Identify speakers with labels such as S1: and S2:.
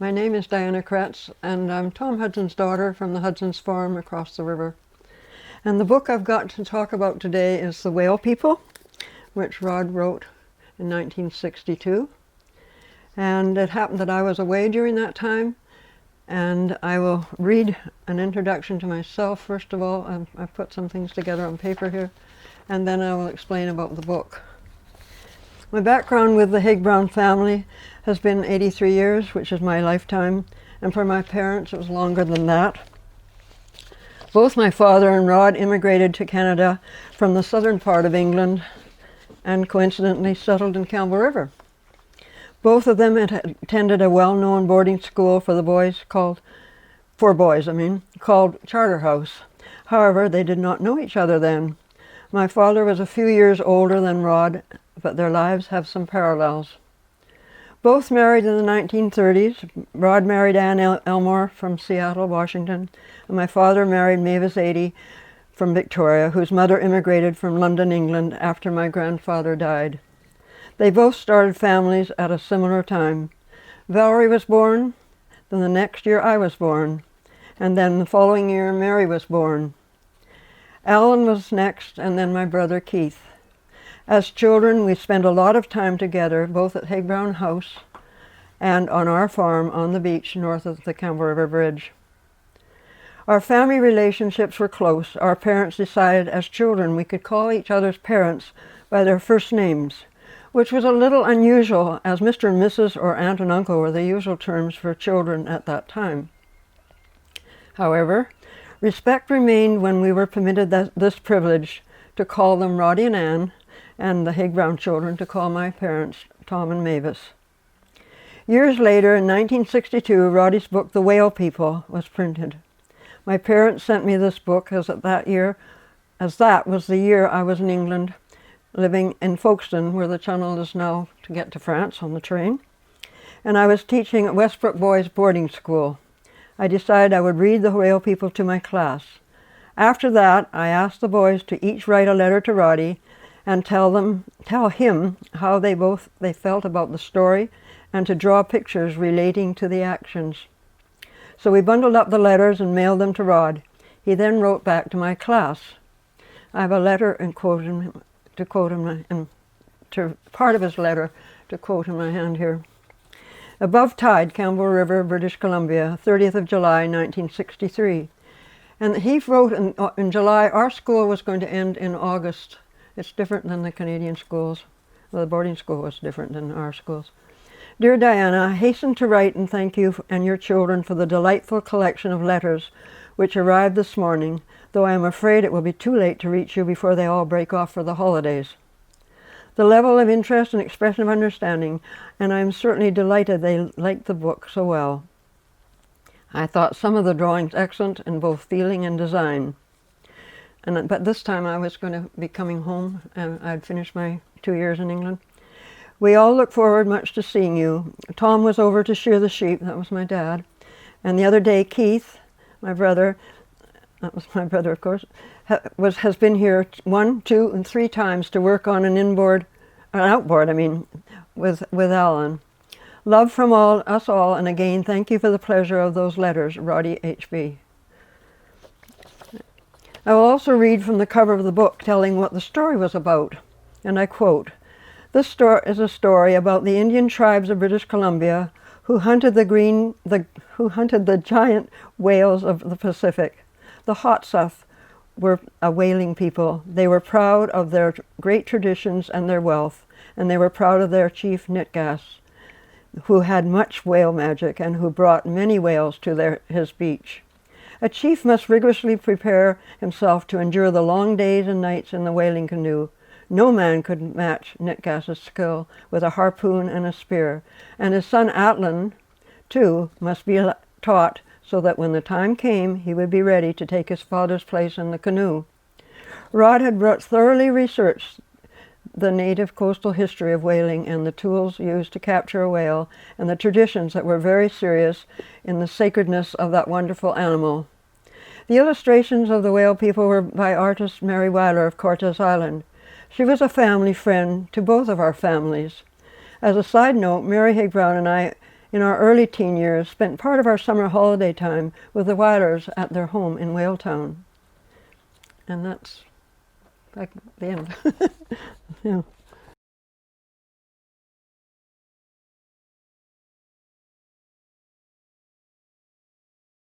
S1: My name is Diana Kretz, and I'm Tom Hudson's daughter from the Hudson's farm across the river. And the book I've got to talk about today is The Whale People, which Rod wrote in 1962. And it happened that I was away during that time, and I will read an introduction to myself first of all. I've put some things together on paper here, and then I will explain about the book. My background with the Haig-Brown family has been 83 years, which is my lifetime, and for my parents it was longer than that. Both my father and Rod immigrated to Canada from the southern part of England and coincidentally settled in Campbell River. Both of them had attended a well-known boarding school for boys called Charterhouse. However, they did not know each other then. My father was a few years older than Rod, but their lives have some parallels. Both married in the 1930s. Rod married Anne Elmore from Seattle, Washington, and my father married Mavis Adie from Victoria, whose mother immigrated from London, England, after my grandfather died. They both started families at a similar time. Valerie was born, then the next year I was born, and then the following year Mary was born. Alan was next, and then my brother Keith. As children, we spent a lot of time together, both at Haig-Brown House and on our farm on the beach north of the Campbell River Bridge. Our family relationships were close. Our parents decided as children we could call each other's parents by their first names, which was a little unusual, as Mr. and Mrs. or Aunt and Uncle were the usual terms for children at that time. However, respect remained when we were permitted this privilege to call them Roddy and Ann, and the Haig-Brown children to call my parents Tom and Mavis. Years later, in 1962, Roddy's book, The Whale People, was printed. My parents sent me this book as that was the year I was in England, living in Folkestone, where the channel is now to get to France on the train, and I was teaching at Westbrook Boys Boarding School. I decided I would read The Whale People to my class. After that, I asked the boys to each write a letter to Roddy and tell him how they felt about the story, and to draw pictures relating to the actions. So we bundled up the letters and mailed them to Rod. He then wrote back to my class. I have a letter part of his letter to quote in my hand here. Above tide, Campbell River, British Columbia, 30th of July, 1963. And he wrote in July, our school was going to end in August. It's different than the Canadian schools. The boarding school was different than our schools. Dear Diana, I hasten to write and thank you and your children for the delightful collection of letters which arrived this morning, though I am afraid it will be too late to reach you before they all break off for the holidays. The level of interest and expression of understanding, and I am certainly delighted they liked the book so well. I thought some of the drawings excellent in both feeling and design. But this time I was going to be coming home, and I'd finished my 2 years in England. We all look forward much to seeing you. Tom was over to shear the sheep, that was my dad. And the other day Keith, my brother, that was my brother of course, has been here 1, 2, and 3 times to work on an outboard, with Alan. Love from us all, and again, thank you for the pleasure of those letters, Roddy H.B. I will also read from the cover of the book telling what the story was about, and I quote, "This story is a story about the Indian tribes of British Columbia who hunted the giant whales of the Pacific. The Hotsuth were a whaling people. They were proud of their great traditions and their wealth, and they were proud of their chief Nitgas, who had much whale magic and who brought many whales to his beach. A chief must rigorously prepare himself to endure the long days and nights in the whaling canoe. No man could match Nitgas's skill with a harpoon and a spear, and his son Atlan, too, must be taught so that when the time came, he would be ready to take his father's place in the canoe. Rod had thoroughly researched the native coastal history of whaling and the tools used to capture a whale and the traditions that were very serious in the sacredness of that wonderful animal. The illustrations of the whale people were by artist Mary Weiler of Cortes Island. She was a family friend to both of our families. As a side note, Mary Haig-Brown and I in our early teen years, spent part of our summer holiday time with the Weilers at their home in Whaletown. And that's like the end. Yeah.